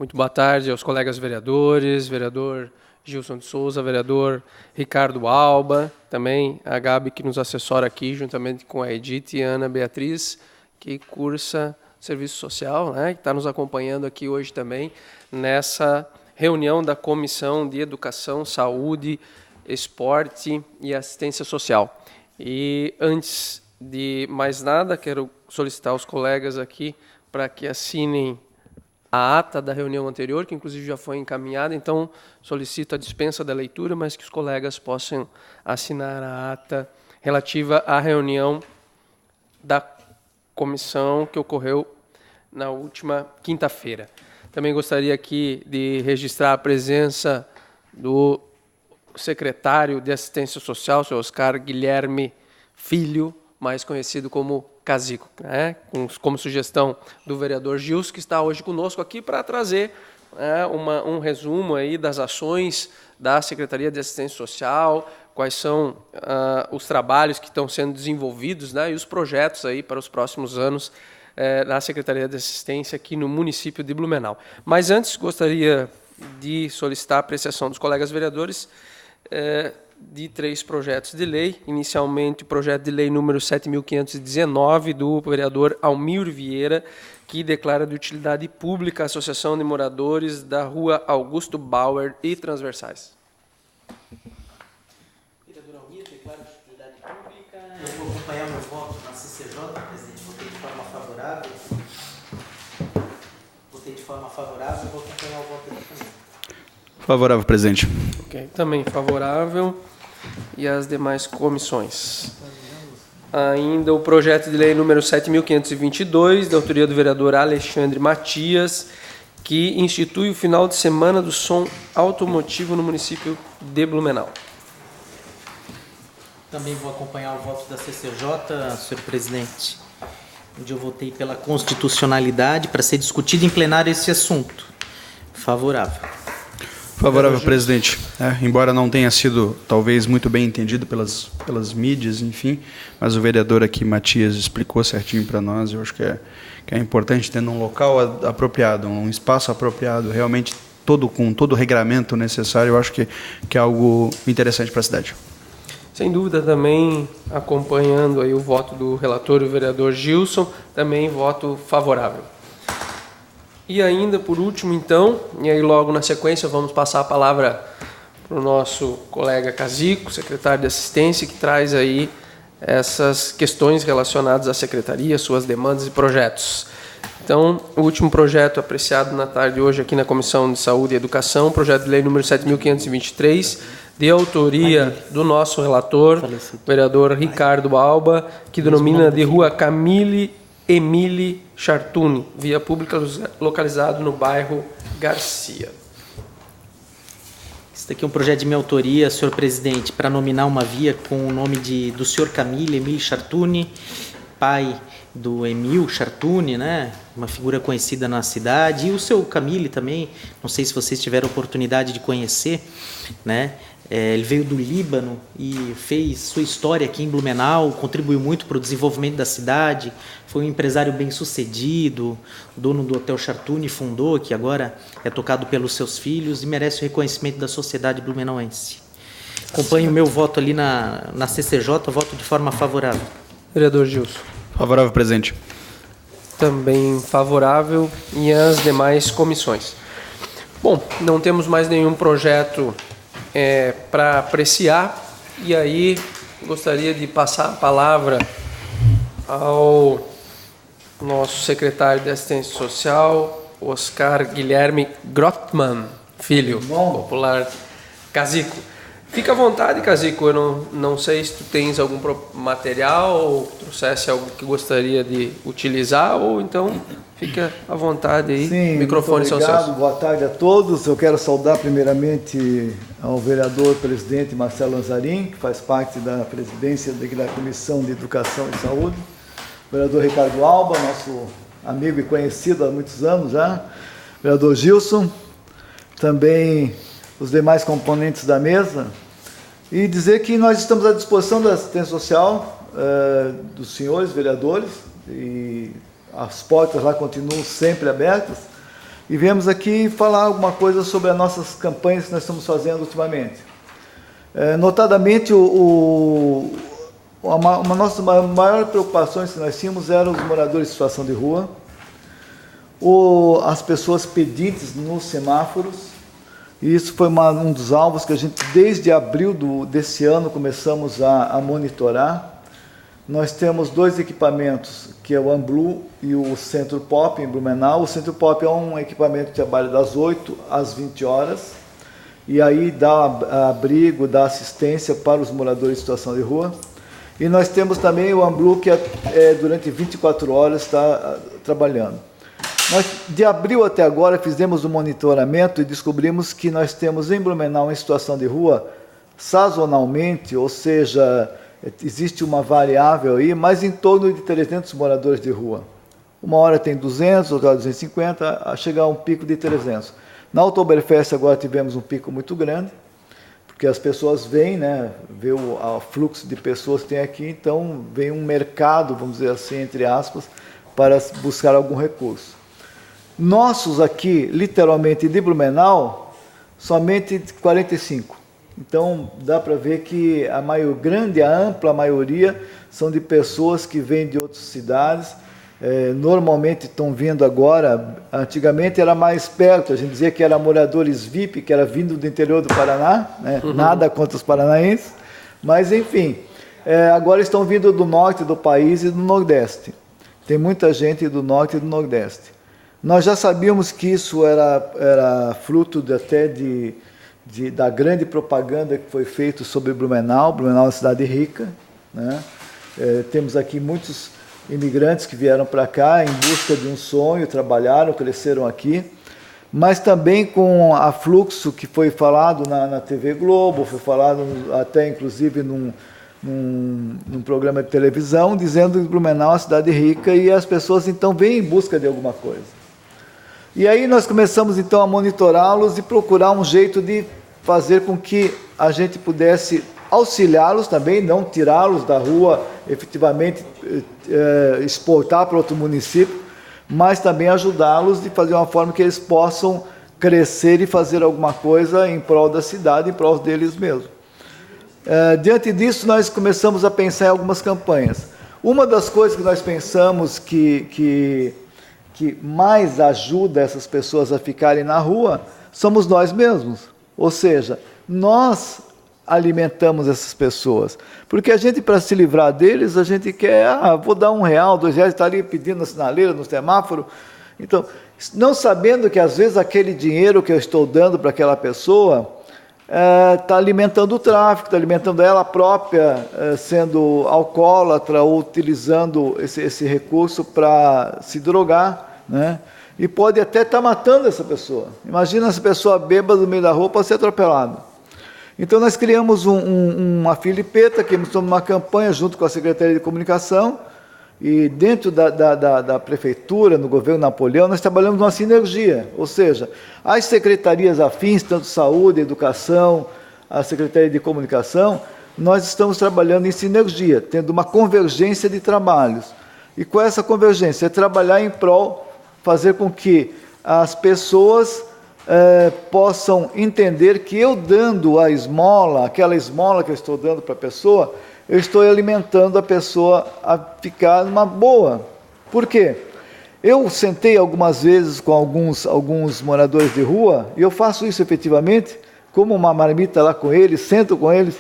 Muito boa tarde aos colegas vereadores, vereador Gilson de Souza, vereador Ricardo Alba, também a Gabi que nos assessora aqui, juntamente com a Edith e a Ana Beatriz, que cursa Serviço Social, né, que está nos acompanhando aqui hoje também, nessa reunião da Comissão de Educação, Saúde, Esporte e Assistência Social. E antes de mais nada, quero solicitar aos colegas aqui para que assinem a ata da reunião anterior, que inclusive já foi encaminhada, então solicito a dispensa da leitura, mas que os colegas possam assinar a ata relativa à reunião da comissão que ocorreu na última quinta-feira. Também gostaria aqui de registrar a presença do secretário de Assistência Social, o senhor Oscar Guilherme Filho, mais conhecido como Cazico, né? Como sugestão do vereador Gilson, que está hoje conosco aqui para trazer um resumo aí das ações da Secretaria de Assistência Social, quais são os trabalhos que estão sendo desenvolvidos, né, e os projetos aí para os próximos anos na Secretaria de Assistência aqui no município de Blumenau. Mas antes, gostaria de solicitar a apreciação dos colegas vereadores de 3 projetos de lei. Inicialmente, o projeto de lei número 7.519, do vereador Almir Vieira, que declara de utilidade pública a Associação de Moradores da Rua Augusto Bauer e Transversais. Vereador Almir, declara de utilidade pública. Eu vou acompanhar meu voto na CCJ, presidente. Votei de forma favorável. Vou acompanhar o voto aqui também. Favorável, presidente. Ok, também favorável. E as demais comissões. Ainda o projeto de lei número 7.522, da autoria do vereador Alexandre Matias, que institui o final de semana do som automotivo no município de Blumenau. Também vou acompanhar o voto da CCJ, senhor presidente, onde eu votei pela constitucionalidade para ser discutido em plenário esse assunto. Favorável. Favorável, presidente. Embora não tenha sido, talvez, muito bem entendido pelas mídias, enfim, mas o vereador aqui, Matias, explicou certinho para nós. Eu acho que é importante ter um local apropriado, um espaço apropriado, realmente com todo o regramento necessário. Eu acho que é algo interessante para a cidade. Sem dúvida, também acompanhando aí o voto do relator, o vereador Gilson, também voto favorável. E ainda, por último, então, e aí logo na sequência vamos passar a palavra para o nosso colega Cazico, secretário de Assistência, que traz aí essas questões relacionadas à secretaria, suas demandas e projetos. Então, o último projeto apreciado na tarde de hoje aqui na Comissão de Saúde e Educação, projeto de lei número 7.523, de autoria do nosso relator, vereador Ricardo Alba, que denomina de Rua Camille Emile Chartuni, via pública localizado no bairro Garcia. Esse daqui é um projeto de minha autoria, senhor presidente, para nominar uma via com o nome do senhor Camille Emile Chartuni, pai do Emil Chartuni, né? Uma figura conhecida na cidade, e o seu Camille também, não sei se vocês tiveram oportunidade de conhecer, né? Ele veio do Líbano e fez sua história aqui em Blumenau, contribuiu muito para o desenvolvimento da cidade, foi um empresário bem-sucedido, dono do Hotel Chartuni, fundou, que agora é tocado pelos seus filhos e merece o reconhecimento da sociedade blumenauense. Acompanho o meu voto ali na CCJ, voto de forma favorável. Vereador Gilson. Favorável, presidente. Também favorável. E as demais comissões. Bom, não temos mais nenhum projeto para apreciar, e aí gostaria de passar a palavra ao nosso secretário de Assistência Social, Oscar Guilherme Grotman Filho, popular Cazico. Fica à vontade, Cazico. Eu não sei se tu tens algum material ou trouxesse algo que gostaria de utilizar, ou então fica à vontade aí. Sim, microfones são seus. Obrigado, boa tarde a todos. Eu quero saudar primeiramente ao vereador presidente Marcelo Lanzarin, que faz parte da presidência da Comissão de Educação e Saúde, o vereador Ricardo Alba, nosso amigo e conhecido há muitos anos já, o vereador Gilson, também os demais componentes da mesa, e dizer que nós estamos à disposição da assistência social dos senhores vereadores, e as portas lá continuam sempre abertas, e viemos aqui falar alguma coisa sobre as nossas campanhas que nós estamos fazendo ultimamente. Notadamente, uma nossa maior preocupação que nós tínhamos eram os moradores em situação de rua, as pessoas pedintes nos semáforos, e isso foi um dos alvos que a gente, desde abril desse ano, começamos a monitorar. Nós temos 2 equipamentos, que é o Amblu e o Centro Pop, em Blumenau. O Centro Pop é um equipamento que trabalha das 8 às 20 horas, e aí dá abrigo, dá assistência para os moradores em situação de rua. E nós temos também o Amblu, que durante 24 horas está trabalhando. Nós, de abril até agora, fizemos um monitoramento e descobrimos que nós temos em Blumenau, em situação de rua, sazonalmente, ou seja, existe uma variável aí, mas em torno de 300 moradores de rua. Uma hora tem 200, outra hora 250, a chegar a um pico de 300. Na Oktoberfest agora tivemos um pico muito grande, porque as pessoas vêm, né, vê o fluxo de pessoas que tem aqui, então vem um mercado, vamos dizer assim, entre aspas, para buscar algum recurso. Nossos aqui, literalmente de Blumenau, somente 45. Então, dá para ver que a ampla maioria são de pessoas que vêm de outras cidades. Normalmente estão vindo agora, antigamente era mais perto, a gente dizia que era moradores VIP, que era vindo do interior do Paraná, né? Nada contra os paranaenses, mas enfim, agora estão vindo do norte do país e do nordeste. Tem muita gente do norte e do nordeste. Nós já sabíamos que isso era fruto da grande propaganda que foi feita sobre Blumenau. Blumenau é uma cidade rica, né? Temos aqui muitos imigrantes que vieram para cá em busca de um sonho, trabalharam, cresceram aqui, mas também com a fluxo que foi falado na TV Globo, foi falado até inclusive num programa de televisão, dizendo que Blumenau é uma cidade rica e as pessoas então vêm em busca de alguma coisa. E aí nós começamos então a monitorá-los e procurar um jeito de fazer com que a gente pudesse auxiliá-los também, não tirá-los da rua, efetivamente exportar para outro município, mas também ajudá-los de fazer uma forma que eles possam crescer e fazer alguma coisa em prol da cidade, em prol deles mesmos. Diante disso, nós começamos a pensar em algumas campanhas. Uma das coisas que nós pensamos que mais ajuda essas pessoas a ficarem na rua somos nós mesmos. Ou seja, nós alimentamos essas pessoas. Porque a gente, para se livrar deles, a gente quer, vou dar R$1, R$2, está ali pedindo na sinaleira, no semáforo. Então, não sabendo que às vezes aquele dinheiro que eu estou dando para aquela pessoa está alimentando o tráfico, está alimentando ela própria, sendo alcoólatra ou utilizando esse recurso para se drogar, né? E pode até estar matando essa pessoa. Imagina essa pessoa bêbada no meio da rua para ser atropelada. Então nós criamos uma filipeta, que estamos numa campanha junto com a Secretaria de Comunicação, e dentro da Prefeitura, no governo Napoleão, nós trabalhamos numa sinergia, ou seja, as secretarias afins, tanto Saúde, Educação, a Secretaria de Comunicação, nós estamos trabalhando em sinergia, tendo uma convergência de trabalhos. E com essa convergência, trabalhar em prol, fazer com que as pessoas possam entender que eu dando a esmola, aquela esmola que eu estou dando para a pessoa, eu estou alimentando a pessoa a ficar numa boa. Por quê? Eu sentei algumas vezes com alguns moradores de rua, e eu faço isso efetivamente, como uma marmita lá com eles, sento com eles.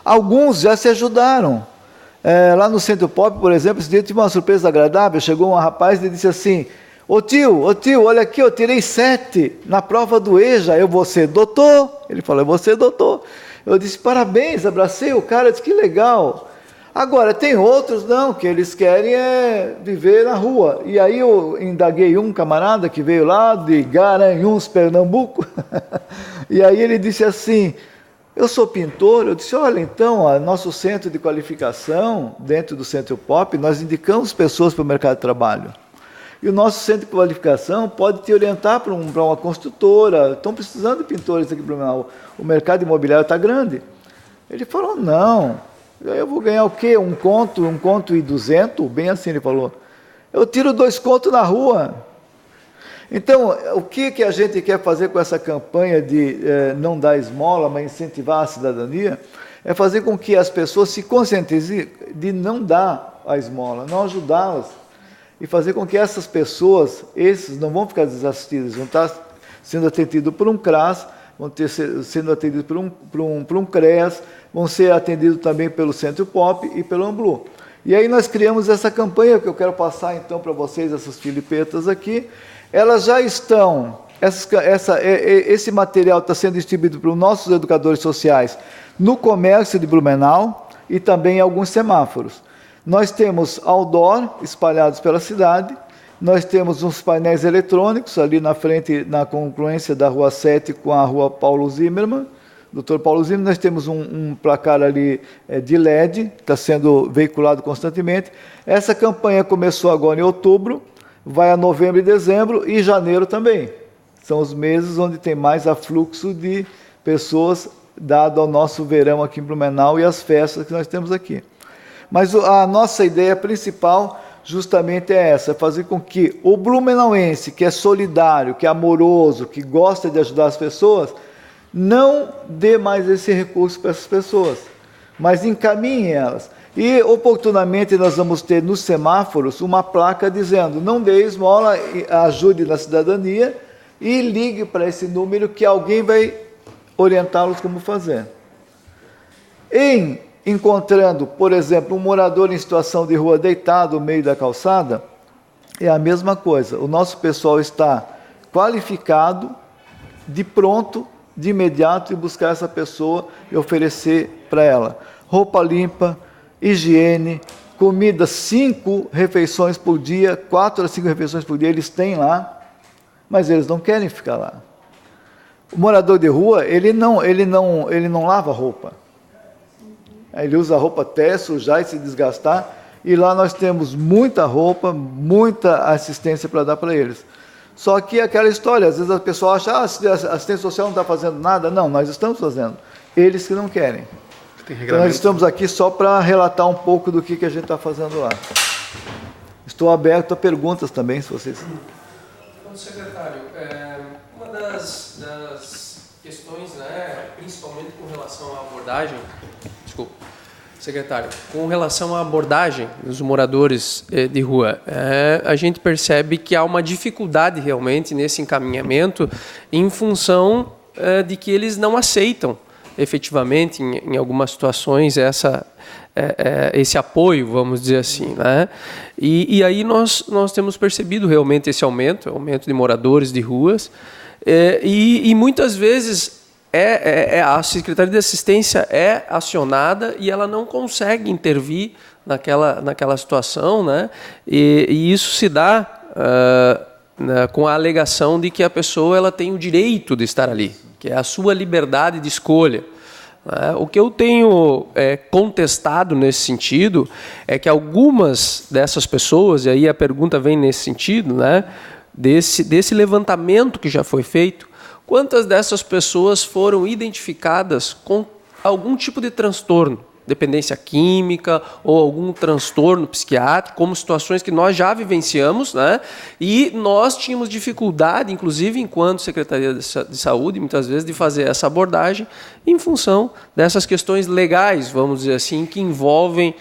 Alguns já se ajudaram. Lá no Centro Pop, por exemplo, esse dia eu tive uma surpresa agradável. Chegou um rapaz e disse assim: Ô tio, olha aqui, eu tirei 7 na prova do EJA, eu vou ser doutor. Ele falou, eu vou ser doutor. Eu disse, parabéns, abracei o cara, disse, que legal. Agora, tem outros, não, que eles querem viver na rua. E aí eu indaguei um camarada que veio lá de Garanhuns, Pernambuco, e aí ele disse assim, eu sou pintor. Eu disse, olha, então, nosso centro de qualificação, dentro do Centro Pop, nós indicamos pessoas para o mercado de trabalho. E o nosso centro de qualificação pode te orientar para uma construtora. Estão precisando de pintores aqui para o mercado imobiliário está grande. Ele falou, não, eu vou ganhar o quê? Um conto e 200? Bem assim ele falou. Eu tiro 2 contos na rua. Então, o que a gente quer fazer com essa campanha de não dar esmola, mas incentivar a cidadania, é fazer com que as pessoas se conscientizem de não dar a esmola, não ajudá-las, e fazer com que essas pessoas, esses não vão ficar desassistidos, vão estar sendo atendidos por um CRAS, vão ter sendo atendidos por um CREAS, vão ser atendidos também pelo Centro Pop e pelo Amblu. E aí nós criamos essa campanha, que eu quero passar então para vocês, essas filipetas aqui. Elas já estão, esse material está sendo distribuído para os nossos educadores sociais no comércio de Blumenau e também em alguns semáforos. Nós temos outdoor espalhados pela cidade, nós temos uns painéis eletrônicos ali na frente, na confluência da Rua 7 com a Rua Paulo Zimmermann, Dr. Paulo Zimmermann, nós temos um placar ali de LED, que está sendo veiculado constantemente. Essa campanha começou agora em outubro, vai a novembro e dezembro e janeiro também. São os meses onde tem mais afluxo de pessoas, dado ao nosso verão aqui em Blumenau e as festas que nós temos aqui. Mas a nossa ideia principal justamente é essa, fazer com que o blumenauense, que é solidário, que é amoroso, que gosta de ajudar as pessoas, não dê mais esse recurso para essas pessoas, mas encaminhe elas. E, oportunamente, nós vamos ter nos semáforos uma placa dizendo: não dê esmola, ajude na cidadania, e ligue para esse número que alguém vai orientá-los como fazer. Encontrando, por exemplo, um morador em situação de rua deitado no meio da calçada, é a mesma coisa. O nosso pessoal está qualificado, de pronto, de imediato, e buscar essa pessoa e oferecer para ela roupa limpa, higiene, comida, 5 refeições por dia, 4 a 5 refeições por dia, eles têm lá, mas eles não querem ficar lá. O morador de rua, ele não lava roupa. Ele usa a roupa até sujar e se desgastar, e lá nós temos muita roupa, muita assistência para dar para eles. Só que aquela história, às vezes a pessoa acha, a assistência social não está fazendo nada. Não, nós estamos fazendo. Eles que não querem. Então nós estamos aqui só para relatar um pouco do que a gente está fazendo lá. Estou aberto a perguntas também, se vocês... Secretário, uma das questões, né, principalmente com relação à abordagem... Desculpa. Secretário, com relação à abordagem dos moradores de rua, a gente percebe que há uma dificuldade realmente nesse encaminhamento em função de que eles não aceitam efetivamente, em algumas situações, esse apoio, vamos dizer assim, né? E aí nós temos percebido realmente esse aumento de moradores de ruas, e muitas vezes a Secretaria de Assistência é acionada e ela não consegue intervir naquela situação, né? E isso se dá com a alegação de que a pessoa ela tem o direito de estar ali, que é a sua liberdade de escolha. O que eu tenho contestado nesse sentido é que algumas dessas pessoas, e aí a pergunta vem nesse sentido, né, desse levantamento que já foi feito, quantas dessas pessoas foram identificadas com algum tipo de transtorno, dependência química ou algum transtorno psiquiátrico, como situações que nós já vivenciamos, né? E nós tínhamos dificuldade, inclusive enquanto Secretaria de Saúde, muitas vezes, de fazer essa abordagem em função dessas questões legais, vamos dizer assim, que envolvem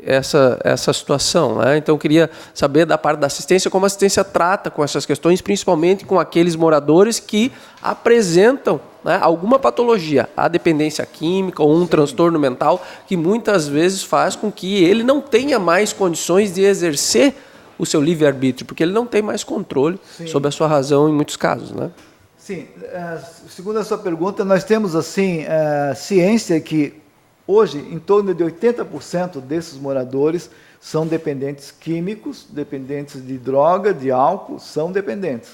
essa situação, né? Então, eu queria saber da parte da assistência como a assistência trata com essas questões, principalmente com aqueles moradores que apresentam, né, alguma patologia, a dependência química ou um transtorno mental, que muitas vezes faz com que ele não tenha mais condições de exercer o seu livre-arbítrio, porque ele não tem mais controle sobre a sua razão em muitos casos, né? Sim, segundo a sua pergunta, nós temos assim ciência que hoje, em torno de 80% desses moradores são dependentes químicos, dependentes de droga, de álcool, são dependentes.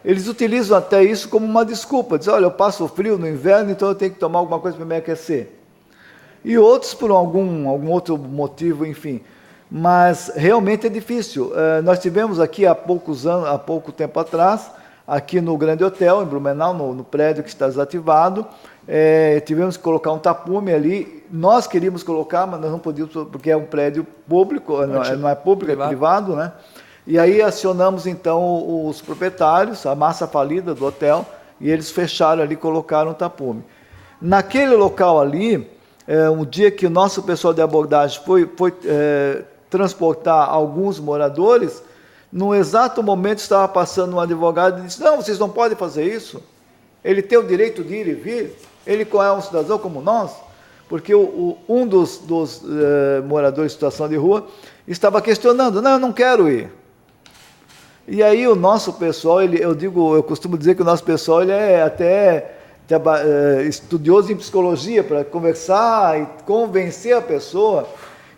Eles utilizam até isso como uma desculpa, dizem, olha, eu passo frio no inverno, então eu tenho que tomar alguma coisa para me aquecer. E outros por algum outro motivo, enfim. Mas realmente é difícil. Nós tivemos aqui há pouco tempo atrás, aqui no Grande Hotel, em Blumenau, no prédio que está desativado, tivemos que colocar um tapume ali. Nós queríamos colocar, mas nós não podíamos, porque é um prédio público, não é público, é privado, né? E aí acionamos então os proprietários, a massa falida do hotel, e eles fecharam ali, colocaram um tapume. Naquele local ali, um dia que o nosso pessoal de abordagem foi transportar alguns moradores, no exato momento estava passando um advogado e disse: não, vocês não podem fazer isso. Ele tem o direito de ir e vir, ele é um cidadão como nós, porque um dos moradores em situação de rua estava questionando: não, eu não quero ir. E aí o nosso pessoal, eu costumo dizer que o nosso pessoal ele é até estudioso em psicologia para conversar e convencer a pessoa.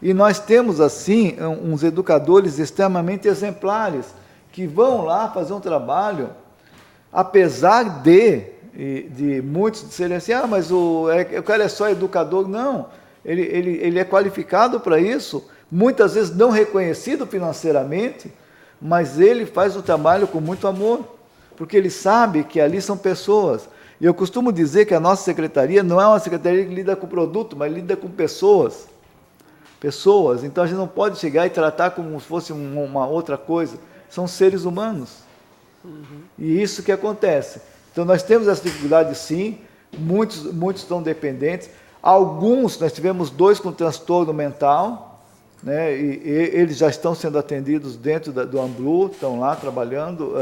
E nós temos, assim, uns educadores extremamente exemplares que vão lá fazer um trabalho, apesar de muitos disserem assim: mas o cara é só educador. Não, ele é qualificado para isso, muitas vezes não reconhecido financeiramente, mas ele faz o trabalho com muito amor, porque ele sabe que ali são pessoas. E eu costumo dizer que a nossa secretaria não é uma secretaria que lida com produto, mas lida com pessoas. Então a gente não pode chegar e tratar como se fosse uma outra coisa. São seres humanos. E isso que acontece. Então nós temos essa dificuldade, sim. Muitos estão dependentes. Alguns, nós tivemos 2 com transtorno mental, né? E eles já estão sendo atendidos dentro do Amblu, estão lá trabalhando,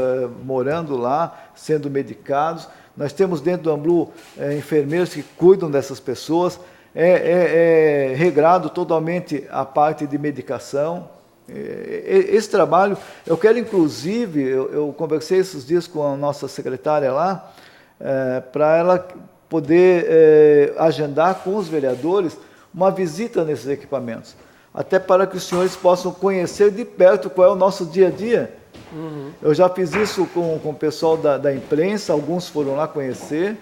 morando lá, sendo medicados. Nós temos dentro do Amblu enfermeiros que cuidam dessas pessoas. É regrado totalmente a parte de medicação. Esse trabalho, eu quero inclusive, eu conversei esses dias com a nossa secretária lá, para ela poder agendar com os vereadores uma visita nesses equipamentos, até para que os senhores possam conhecer de perto qual é o nosso dia a dia. Eu já fiz isso com o pessoal da imprensa, alguns foram lá conhecer,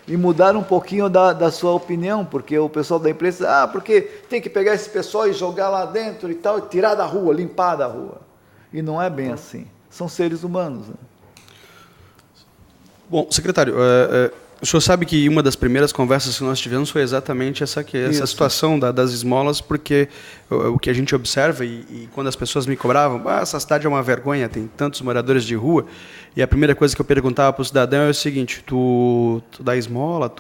e mudaram um pouquinho da sua opinião, porque o pessoal da imprensa, porque tem que pegar esse pessoal e jogar lá dentro e tal, e tirar da rua, limpar da rua. E não é bem assim. São seres humanos. Né? Bom, secretário, o senhor sabe que uma das primeiras conversas que nós tivemos foi exatamente essa situação das esmolas, porque o que a gente observa, e quando as pessoas me cobravam: essa cidade é uma vergonha, tem tantos moradores de rua, e a primeira coisa que eu perguntava para o cidadão é o seguinte: tu dá esmola,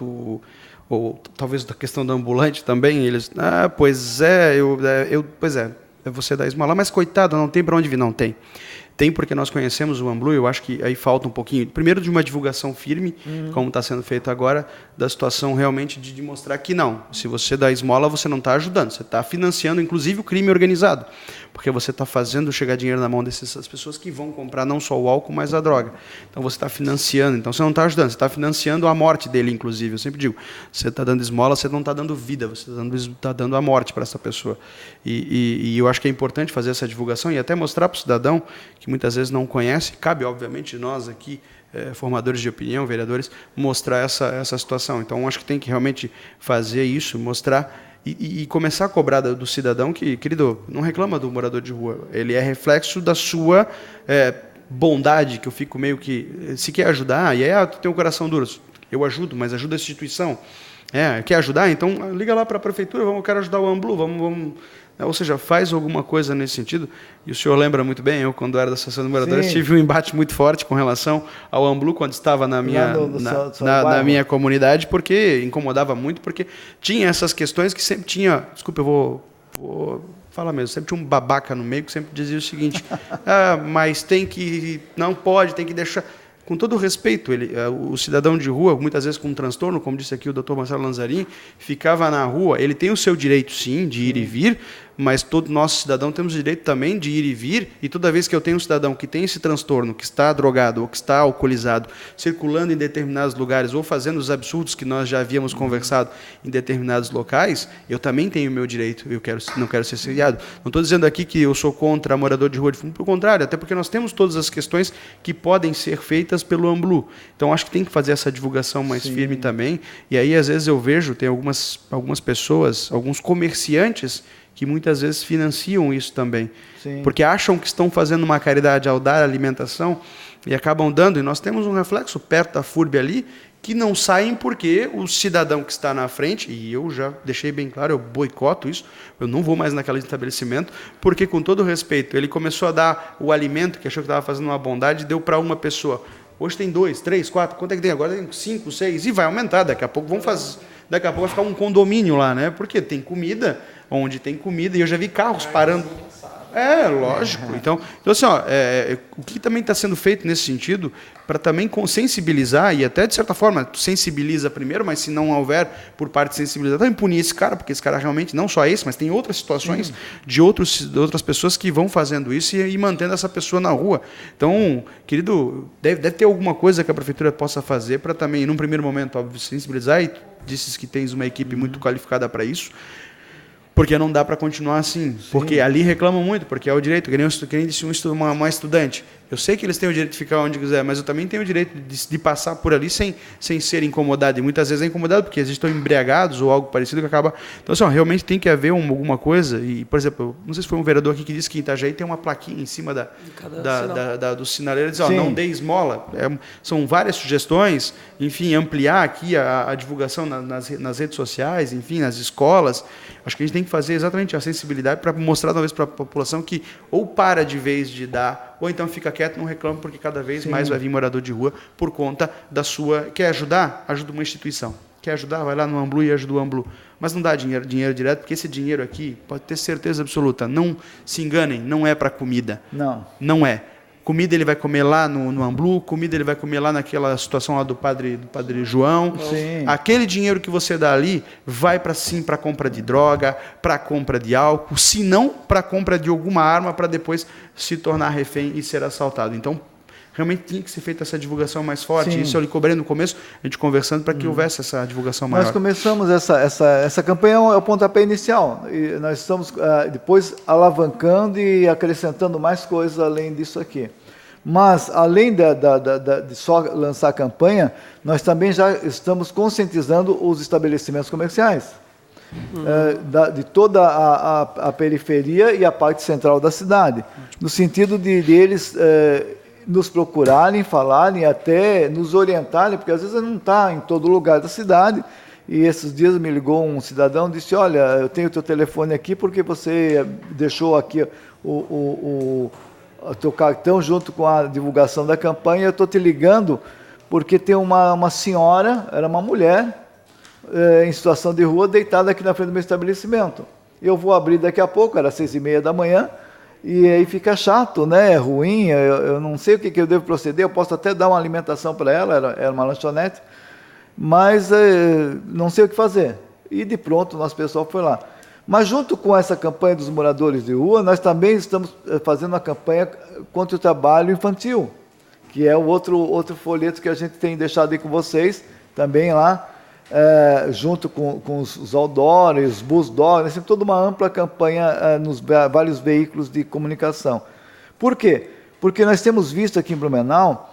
ou talvez da questão do ambulante também, eles: pois é, você dá esmola, mas coitado, não tem para onde vir. Não tem. Tem, porque nós conhecemos o Amblu. Eu acho que aí falta um pouquinho, primeiro, de uma divulgação firme, como está sendo feito agora, da situação realmente de mostrar que não, se você dá esmola, você não está ajudando, você está financiando, inclusive, o crime organizado, porque você está fazendo chegar dinheiro na mão dessas pessoas que vão comprar não só o álcool, mas a droga. Então você está financiando, então você não está ajudando, você está financiando a morte dele, inclusive. Eu sempre digo, você está dando esmola, você não está dando vida, você está dando a morte para essa pessoa. E eu acho que é importante fazer essa divulgação e até mostrar para o cidadão, que muitas vezes não conhece, cabe, obviamente, nós aqui, formadores de opinião, vereadores, mostrar essa situação. Então, acho que tem que realmente fazer isso, mostrar e começar a cobrar do cidadão que, querido, não reclama do morador de rua, ele é reflexo da sua bondade, que eu fico meio que, se quer ajudar, e aí tu tem um coração duro, eu ajudo, mas ajuda a instituição. Quer ajudar? Então liga lá para a prefeitura, eu quero ajudar o Amblu, vamos. Ou seja, faz alguma coisa nesse sentido. E o senhor lembra muito bem, eu, quando era da Associação de Moradores, tive um embate muito forte com relação ao Amblu, quando estava na minha comunidade, porque incomodava muito, porque tinha essas questões que sempre tinha... Desculpa, eu vou falar mesmo. Sempre tinha um babaca no meio que sempre dizia o seguinte: mas não pode, tem que deixar... Com todo o respeito, o cidadão de rua, muitas vezes com um transtorno, como disse aqui o Dr. Marcelo Lanzarin, ficava na rua. Ele tem o seu direito, sim, de ir e vir, mas todo nosso cidadão temos o direito também de ir e vir, e toda vez que eu tenho um cidadão que tem esse transtorno, que está drogado ou que está alcoolizado, circulando em determinados lugares ou fazendo os absurdos que nós já havíamos conversado em determinados locais, eu também tenho o meu direito, não quero ser seriado. Não estou dizendo aqui que eu sou contra morador de rua de fundo, pelo contrário, até porque nós temos todas as questões que podem ser feitas pelo Amblu. Então, acho que tem que fazer essa divulgação mais firme também, e aí, às vezes, eu vejo, tem algumas pessoas, alguns comerciantes que muitas vezes financiam isso também. Sim. Porque acham que estão fazendo uma caridade ao dar alimentação e acabam dando. E nós temos um reflexo perto da FURB ali, que não saem porque o cidadão que está na frente, e eu já deixei bem claro, eu boicoto isso, eu não vou mais naquele estabelecimento, porque, com todo respeito, ele começou a dar o alimento, que achou que estava fazendo uma bondade, deu para uma pessoa. Hoje tem 2, 3, 4, quanto é que tem? Agora tem 5, 6, e vai aumentar, daqui a pouco daqui a pouco vai ficar um condomínio lá, né? Porque tem comida, onde tem comida, e eu já vi carros parando. Lógico. Então assim, o que também está sendo feito nesse sentido, para também sensibilizar, e até de certa forma sensibiliza primeiro, mas se não houver por parte de sensibilizar, também punir esse cara, porque esse cara realmente, não só esse, mas tem outras situações de outras pessoas que vão fazendo isso e mantendo essa pessoa na rua. Então, querido, deve ter alguma coisa que a prefeitura possa fazer para também, num primeiro momento, óbvio, sensibilizar, e dizes que tens uma equipe muito qualificada para isso, porque não dá para continuar assim. Porque ali reclamam muito, porque é o direito, que nem disse uma estudante. Eu sei que eles têm o direito de ficar onde quiser, mas eu também tenho o direito de passar por ali sem ser incomodado. E muitas vezes é incomodado porque eles estão embriagados ou algo parecido que acaba... Então, assim, realmente tem que haver alguma coisa. E, por exemplo, não sei se foi um vereador aqui que disse que em Itajaí tem uma plaquinha em cima do sinaleiro, diz, não dê esmola. São várias sugestões, enfim, ampliar aqui a divulgação nas redes sociais, enfim, nas escolas. Acho que a gente tem que fazer exatamente a sensibilidade para mostrar, talvez, para a população que ou para de vez de dar, ou então fica quieto, não reclama, porque cada vez mais vai vir morador de rua por conta da sua... Quer ajudar? Ajuda uma instituição. Quer ajudar? Vai lá no Amblu e ajuda o Amblu. Mas não dá dinheiro direto, porque esse dinheiro aqui, pode ter certeza absoluta, não se enganem, não é para comida. Não é. Comida ele vai comer lá no Amblu, comida ele vai comer lá naquela situação lá do padre João. Sim. Aquele dinheiro que você dá ali vai para a compra de droga, para a compra de álcool, se não para a compra de alguma arma para depois se tornar refém e ser assaltado. Então, realmente tinha que ser feita essa divulgação mais forte. Sim. Isso eu lhe cobrei no começo, a gente conversando para que houvesse essa divulgação maior. Nós começamos essa campanha, é o pontapé inicial. E nós estamos depois alavancando e acrescentando mais coisas além disso aqui. Mas, além de só lançar a campanha, nós também já estamos conscientizando os estabelecimentos comerciais. De toda a periferia e a parte central da cidade. No sentido de eles... nos procurarem, falarem, até nos orientarem, porque às vezes não está em todo lugar da cidade. E esses dias me ligou um cidadão e disse, olha, eu tenho o teu telefone aqui porque você deixou aqui o teu cartão junto com a divulgação da campanha, eu estou te ligando porque tem uma senhora, era uma mulher, em situação de rua, deitada aqui na frente do meu estabelecimento. Eu vou abrir daqui a pouco, era 6h30 da manhã, e aí fica chato, né? É ruim, eu não sei o que eu devo proceder, eu posso até dar uma alimentação para ela, era uma lanchonete, mas não sei o que fazer. E de pronto o nosso pessoal foi lá. Mas junto com essa campanha dos moradores de rua, nós também estamos fazendo uma campanha contra o trabalho infantil, que é o outro folheto que a gente tem deixado aí com vocês, também lá, junto com os outdoors, os busdoors, tem toda uma ampla campanha nos vários veículos de comunicação. Por quê? Porque nós temos visto aqui em Blumenau,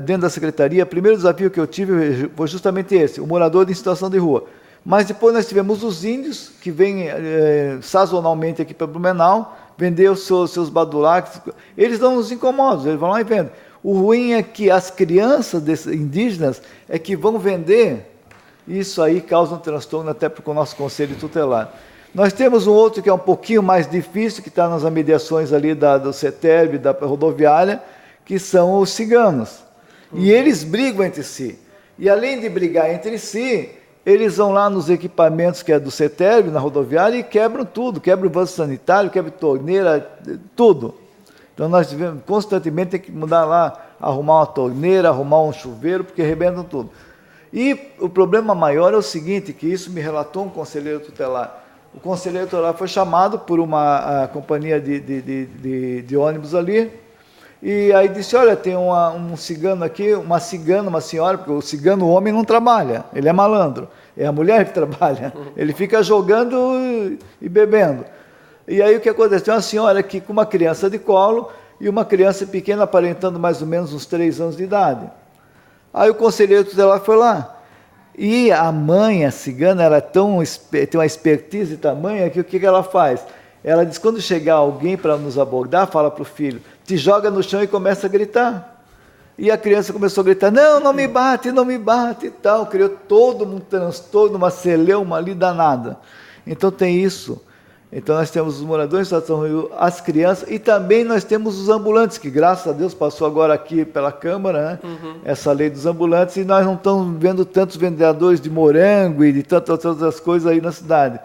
dentro da secretaria, o primeiro desafio que eu tive foi justamente esse, o morador em situação de rua. Mas depois nós tivemos os índios, que vêm sazonalmente aqui para Blumenau, vender os seus badulaques. Eles não nos incomodam, eles vão lá e vendem. O ruim é que as crianças indígenas é que vão vender. Isso aí causa um transtorno até para o nosso conselho tutelar. Nós temos um outro que é um pouquinho mais difícil, que está nas mediações ali do CETERB, da rodoviária, que são os ciganos. E eles brigam entre si. E além de brigar entre si, eles vão lá nos equipamentos que é do CETERB, na rodoviária, e quebram tudo. Quebram o vaso sanitário, quebram torneira, tudo. Então nós constantemente tem que mudar lá, arrumar uma torneira, arrumar um chuveiro, porque arrebentam tudo. E o problema maior é o seguinte, que isso me relatou um conselheiro tutelar. O conselheiro tutelar foi chamado por uma companhia de ônibus ali, e aí disse, olha, tem um cigano aqui, uma cigana, uma senhora, porque o cigano, o homem, não trabalha, ele é malandro, é a mulher que trabalha, ele fica jogando e bebendo. E aí o que aconteceu? Uma senhora aqui com uma criança de colo e uma criança pequena aparentando mais ou menos uns 3 anos de idade. Aí o conselheiro tutelar foi lá. E a mãe, a cigana, ela tem uma expertise tamanha que o que ela faz? Ela diz, quando chegar alguém para nos abordar, fala para o filho, te joga no chão e começa a gritar. E a criança começou a gritar, não me bate, não me bate e tal. Criou todo um transtorno, uma celeuma ali danada. Então tem isso. Então nós temos os moradores de São Rio, as crianças, e também nós temos os ambulantes, que graças a Deus passou agora aqui pela Câmara, né? Essa lei dos ambulantes, e nós não estamos vendo tantos vendedores de morango e de tantas outras coisas aí na cidade,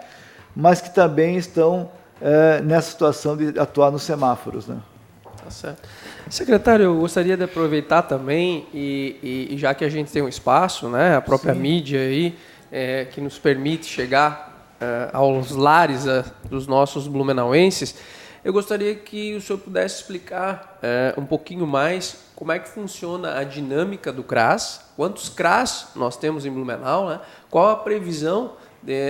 mas que também estão nessa situação de atuar nos semáforos, né? Tá certo. Secretário, eu gostaria de aproveitar também, e já que a gente tem um espaço, né, a própria mídia aí, que nos permite chegar aos lares dos nossos blumenauenses, eu gostaria que o senhor pudesse explicar um pouquinho mais como é que funciona a dinâmica do CRAS, quantos CRAS nós temos em Blumenau, né, qual a previsão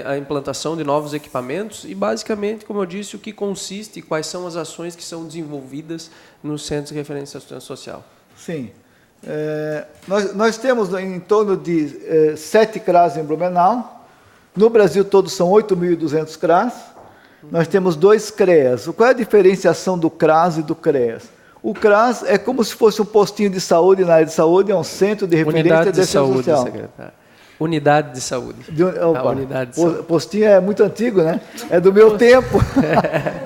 a implantação de novos equipamentos e, basicamente, como eu disse, o que consiste e quais são as ações que são desenvolvidas nos centros de referência à assistência social. Sim. Nós temos em torno de 7 CRAS em Blumenau. No Brasil todo são 8.200 CRAS. Nós temos 2 CREAS. Qual é a diferenciação do CRAS e do CREAS? O CRAS é como se fosse um postinho de saúde na área de saúde, é um centro de referência de saúde social. Secretário. Unidade de saúde. Unidade de saúde. Postinho é muito antigo, né? É do meu tempo.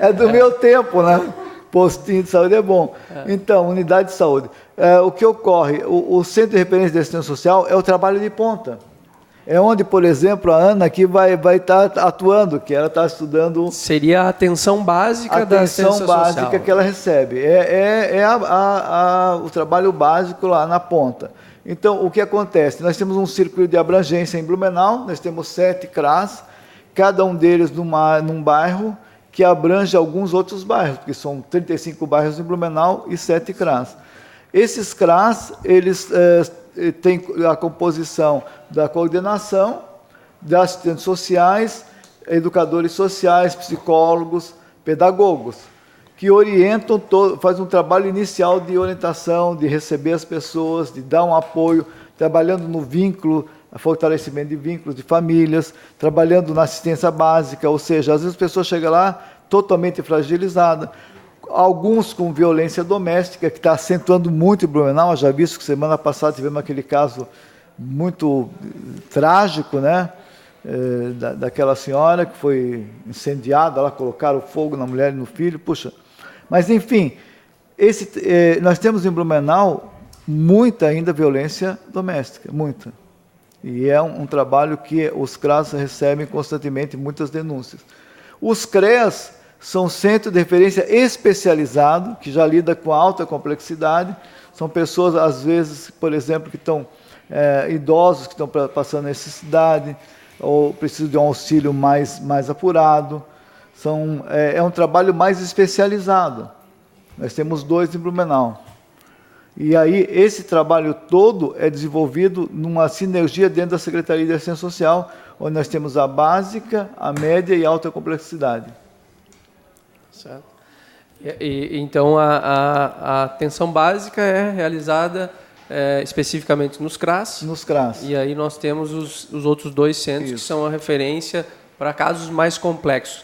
É do meu tempo, né? Postinho de saúde é bom. Então, unidade de saúde. O que ocorre? O Centro de Referência de Assistência Social é o trabalho de ponta. É onde, por exemplo, a Ana aqui vai estar atuando, que ela está estudando... Seria a atenção básica da assistência social. A atenção básica que ela recebe. O trabalho básico lá na ponta. Então, o que acontece? Nós temos um círculo de abrangência em Blumenau, nós temos 7 CRAS, cada um deles num bairro, que abrange alguns outros bairros, porque são 35 bairros em Blumenau e 7 CRAS. Esses CRAS, eles têm a composição da coordenação, de assistentes sociais, educadores sociais, psicólogos, pedagogos, que orientam, fazem um trabalho inicial de orientação, de receber as pessoas, de dar um apoio, trabalhando no vínculo, fortalecimento de vínculos de famílias, trabalhando na assistência básica, ou seja, às vezes a pessoa chega lá totalmente fragilizada, alguns com violência doméstica, que está acentuando muito em Blumenau. Já visto que semana passada tivemos aquele caso muito trágico, né? Daquela senhora que foi incendiada, lá colocaram fogo na mulher e no filho, puxa. Mas, enfim, nós temos em Blumenau muita ainda violência doméstica, muita. E é um trabalho que os CRAS recebem constantemente muitas denúncias. Os CREAS são centros de referência especializado, que já lida com alta complexidade. São pessoas, às vezes, por exemplo, que estão idosos, que estão passando necessidade, ou precisam de um auxílio mais apurado. É um trabalho mais especializado. Nós temos 2 em Blumenau. E aí, esse trabalho todo é desenvolvido numa sinergia dentro da Secretaria de Assistência Social, onde nós temos a básica, a média e a alta complexidade. Certo. Então, a atenção básica é realizada especificamente nos CRAS. Nos CRAS. E aí nós temos os outros 2 centros, que são a referência para casos mais complexos.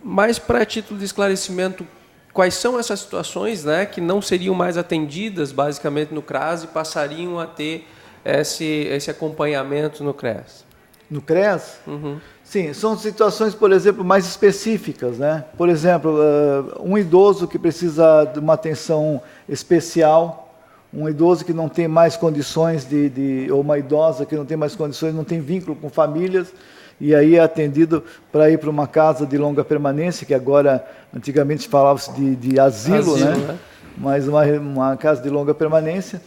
Mas, para título de esclarecimento, quais são essas situações, né, que não seriam mais atendidas, basicamente, no CRAS e passariam a ter esse acompanhamento no CREAS? No CREAS? Uhum. Sim, são situações, por exemplo, mais específicas, né? Por exemplo, um idoso que precisa de uma atenção especial, um idoso que não tem mais condições ou uma idosa que não tem mais condições, não tem vínculo com famílias, e aí é atendido para ir para uma casa de longa permanência, que agora, antigamente falava-se de asilo, né? Mas uma casa de longa permanência,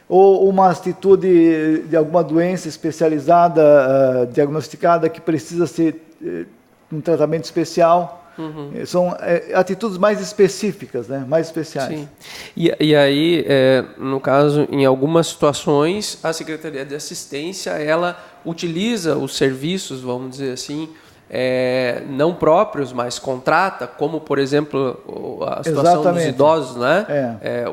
ou uma atitude de alguma doença especializada, diagnosticada, que precisa ser um tratamento especial. Uhum. São atitudes mais específicas, né? Mais especiais. Sim. E aí, no caso, em algumas situações, a Secretaria de Assistência, ela utiliza os serviços, vamos dizer assim, não próprios, mas contrata, como, por exemplo, a situação dos idosos, né?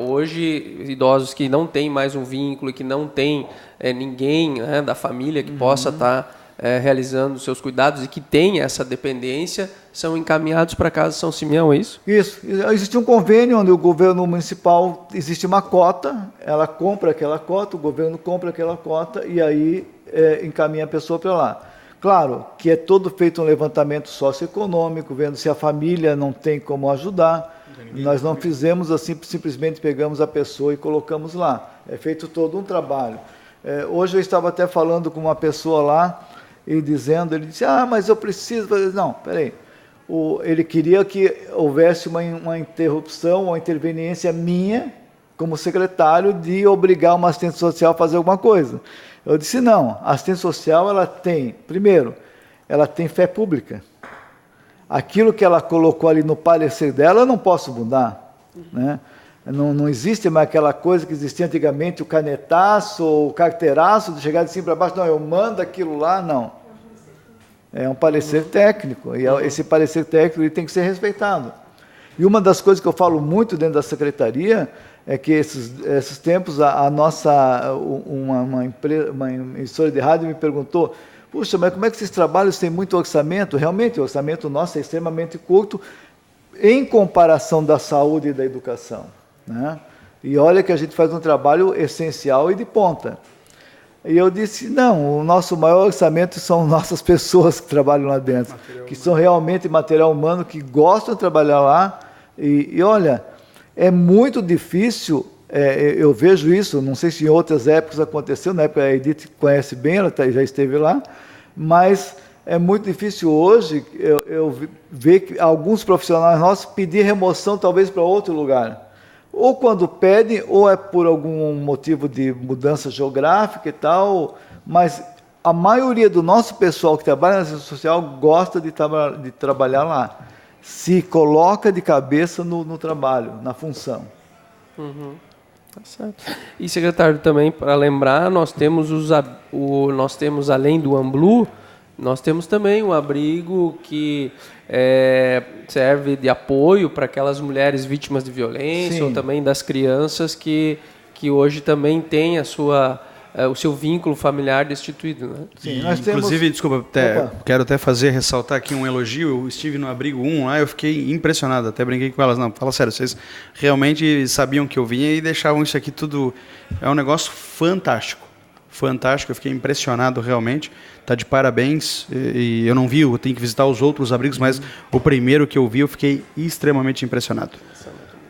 Hoje, idosos que não têm mais um vínculo, que não tem ninguém, né, da família que possa estar realizando seus cuidados e que têm essa dependência são encaminhados para a Casa São Simeão, é isso? Isso. Existe um convênio onde o governo municipal, existe uma cota, ela compra aquela cota, o governo compra aquela cota e aí encaminha a pessoa para lá. Claro que é todo feito um levantamento socioeconômico, vendo se a família não tem como ajudar. Nós não fizemos assim, simplesmente pegamos a pessoa e colocamos lá. É feito todo um trabalho. Hoje eu estava até falando com uma pessoa lá e dizendo, ele disse, mas eu preciso... Não, peraí. Ele queria que houvesse uma interrupção, uma interveniência minha, como secretário, de obrigar uma assistente social a fazer alguma coisa. Eu disse, não, a assistente social, ela tem, primeiro, ela tem fé pública. Aquilo que ela colocou ali no parecer dela, eu não posso mudar, né? Não existe mais aquela coisa que existia antigamente, o canetaço, ou o carteiraço, de chegar de cima para baixo, não, eu mando aquilo lá, não. É um parecer técnico, e esse parecer técnico ele tem que ser respeitado. E uma das coisas que eu falo muito dentro da secretaria é que esses tempos uma emissora de rádio me perguntou, puxa, mas como é que esses trabalhos têm muito orçamento? Realmente, o orçamento nosso é extremamente curto em comparação da saúde e da educação, né? E olha que a gente faz um trabalho essencial e de ponta. E eu disse, não, o nosso maior orçamento são nossas pessoas que trabalham lá dentro, que são realmente material humano, que gostam de trabalhar lá. E olha, é muito difícil, eu vejo isso, não sei se em outras épocas aconteceu, na época a Edith conhece bem, ela já esteve lá, mas é muito difícil hoje eu ver que alguns profissionais nossos pedir remoção talvez para outro lugar. Ou quando pedem, ou é por algum motivo de mudança geográfica e tal, mas a maioria do nosso pessoal que trabalha na assistência social gosta de trabalhar lá. Se coloca de cabeça no trabalho, na função. Uhum. Tá certo. E, secretário, também, para lembrar, nós temos além do AMBLU, nós temos também um abrigo que serve de apoio para aquelas mulheres vítimas de violência. Sim. Ou também das crianças que hoje também têm o seu vínculo familiar destituído, né? Sim, inclusive, desculpa, quero até ressaltar aqui um elogio. Eu estive no abrigo 1 lá, eu fiquei impressionado, até brinquei com elas. Não, fala sério, vocês realmente sabiam que eu vinha e deixavam isso aqui tudo. É um negócio fantástico. Fantástico, eu fiquei impressionado realmente. Está de parabéns. E eu não vi, eu tenho que visitar os outros abrigos, mas o primeiro que eu vi, eu fiquei extremamente impressionado.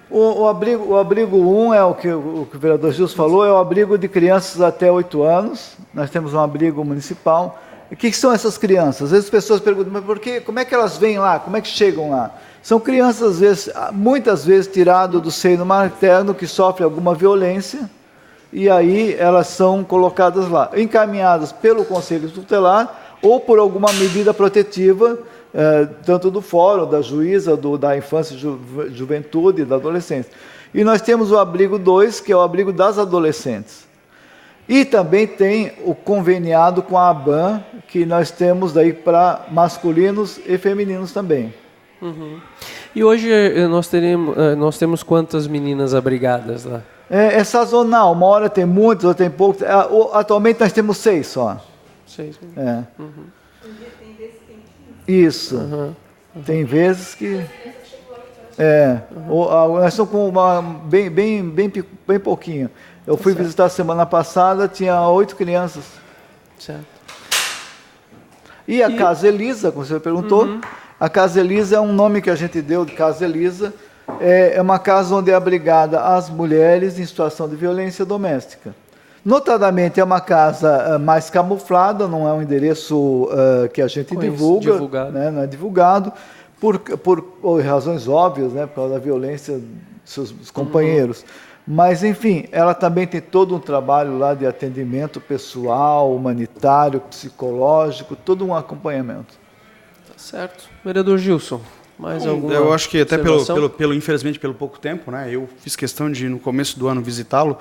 O abrigo 1 é o que o vereador Gilson falou, é o abrigo de crianças até 8 anos. Nós temos um abrigo municipal. E o que são essas crianças? Às vezes as pessoas perguntam, mas como é que elas vêm lá? Como é que chegam lá? São crianças, muitas vezes, tiradas do seio materno, que sofrem alguma violência, e aí elas são colocadas lá, encaminhadas pelo Conselho Tutelar ou por alguma medida protetiva, tanto do fórum, da juíza, da infância, juventude e da adolescência. E nós temos o abrigo 2, que é o abrigo das adolescentes. E também tem o conveniado com a ABAN, que nós temos daí para masculinos e femininos também. Uhum. E hoje nós temos quantas meninas abrigadas lá? É sazonal, uma hora tem muitas, outra tem poucas. Atualmente nós temos 6 só. 6. Uhum. Isso. Uhum. Tem vezes que... nós estamos com bem pouquinho. Eu fui visitar semana passada, tinha 8 crianças. Certo. E a Casa Elisa, como você perguntou, a Casa Elisa é um nome que a gente deu de Casa Elisa. É uma casa onde é abrigada as mulheres em situação de violência doméstica. Notadamente, é uma casa mais camuflada, não é um endereço que a gente divulga, né? Não é divulgado, por razões óbvias, né? Por causa da violência dos companheiros. Mas, enfim, ela também tem todo um trabalho lá de atendimento pessoal, humanitário, psicológico, todo um acompanhamento. Tá certo. Vereador Gilson. Eu acho que até infelizmente pelo pouco tempo, né? Eu fiz questão de no começo do ano visitá-lo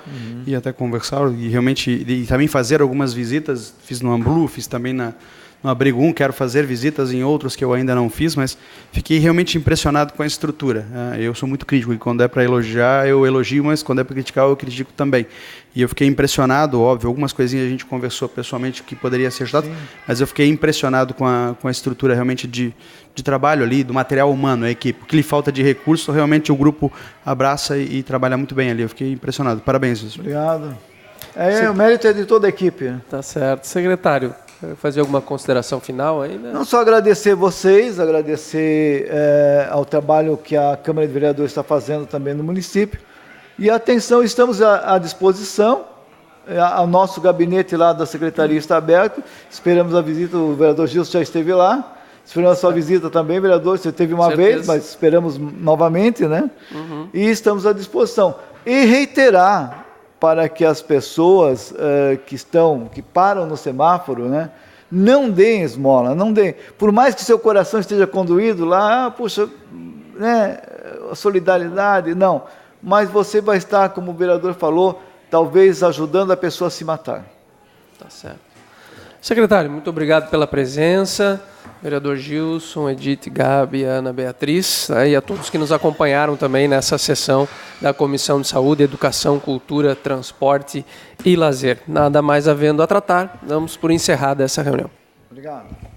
e até conversar e realmente e também fazer algumas visitas. Fiz no AMBLU, fiz também no Abrigo 1, quero fazer visitas em outros que eu ainda não fiz, mas fiquei realmente impressionado com a estrutura. Eu sou muito crítico e quando é para elogiar, eu elogio, mas quando é para criticar, eu critico também. E eu fiquei impressionado, óbvio, algumas coisinhas a gente conversou pessoalmente que poderia ser ajudado, mas eu fiquei impressionado com a estrutura realmente de trabalho ali, do material humano, a equipe. O que lhe falta de recurso, realmente o grupo abraça e trabalha muito bem ali. Eu fiquei impressionado. Parabéns, Wilson. Obrigado. O mérito é de toda a equipe. Tá certo. Secretário, fazer alguma consideração final aí, né? Não só agradecer vocês, agradecer ao trabalho que a Câmara de Vereadores está fazendo também no município. E atenção, estamos à disposição. O nosso gabinete lá da Secretaria está aberto. Esperamos a visita, o vereador Gilson já esteve lá. Esperamos a sua visita também, vereador. Você teve uma vez, mas esperamos novamente, né? E estamos à disposição. E reiterar para que as pessoas que param no semáforo, né, não deem esmola, não deem. Por mais que seu coração esteja conduído lá, puxa, né, a solidariedade, não. Mas você vai estar, como o vereador falou, talvez ajudando a pessoa a se matar. Tá certo. Secretário, muito obrigado pela presença. Vereador Gilson, Edith, Gabi, Ana Beatriz, né, e a todos que nos acompanharam também nessa sessão da Comissão de Saúde, Educação, Cultura, Transporte e Lazer. Nada mais havendo a tratar, damos por encerrada essa reunião. Obrigado.